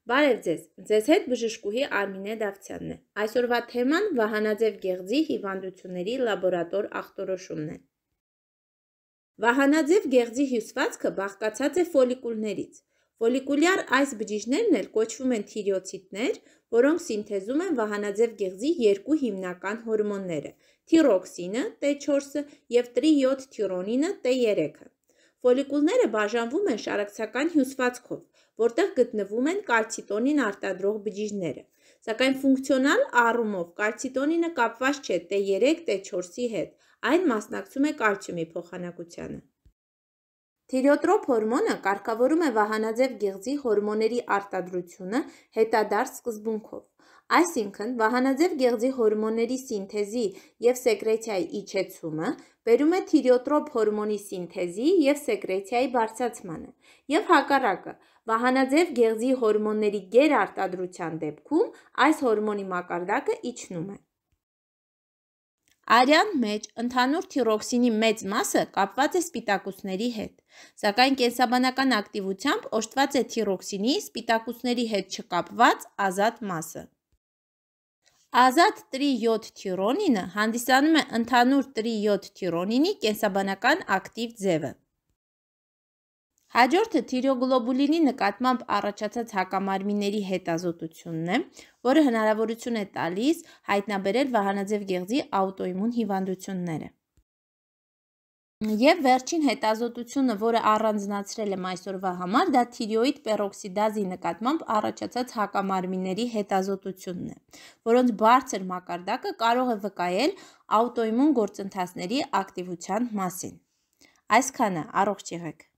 Բարև ձեզ, ձեզ հետ բժշկուհի Արմինե Դավթյանն է։ Այսօրվա թեման վահանաձև գեղձի հիվանդությունների լաբորատոր ախտորոշումն է։ Վահանաձև գեղձի հյուսվածքը բաղկացած է ֆոլիկուլներից։ Ֆոլիկուլյար այս բջիջներն էլ կոչվում են թիրիոցիտներ, որոնք սինթեզում են վահանաձև գեղձի երկու հիմնական հորմոնները՝ թիրոքսինը T4-ը և տրիիոդթիրոնինը T3-ը։ Ֆոլիկուլները բաժանվում են շարակցական հյուսվածքով, որտեղ գտնվում են կալցիտոնին արտադրող բջիջները, սակայն ֆունկցիոնալ առումով կալցիտոնինը կապված չէ T3, T4-ի հետ, այն մասնակցում է կալցիումի փոխանակությանը։ Թիրիոտրոպ հորմոնը կարգավորում է վահանաձև գեղձի հորմոնների արտադրությունը հետադարձ սկզբունքով, այսինքն վահանաձև գեղձի հորմոնների սինթեզի և սեկրեցիայի իջեցումը բերում է թիրիոտրոպ հորմոնի սինթեզի և սեկրեցիայի բարձրացմանը, և հակառակը, վահանաձև գեղձի հորմոնների գերարտադրության դեպքում այս հորմոնի մակարդակը իջնում է։ Արյան մեջ ընդհանուր թիրոքսինի մեծ մասը կապված է սպիտակուցների հետ, սակայն կենսաբանական ակտիվությամբ օժտված է թիրոքսինի սպիտակուցների հետ չկապված ազատ մասը։ Ազատ տրիիոդթիրոնինը հանդիսանում է ընդհանուր տրիիոդթիրոնինի կենսաբանական ակտիվ ձևը։ Հաջորդը թիրիոգլոբուլինի նկատմամբ առաջացած հակամարմինների հետազոտությունն է, որը հնարավորություն է տալիս հայտնաբերել վահանաձև գեղձի աուտոիմուն հիվանդությունները։ Եվ վերջին հետազոտությունը, որը առանձնացրել եմ այսօրվա համար, դա թիրիոիդ պերօքսիդազի նկատմամբ առաջացած հակամարմինների հետազոտությունն է, որոնց բարձր մակարդակը կարող է վկայել աուտոիմուն գործընթացների ակտիվության մասին։ Այսքանը, առողջ եղեք։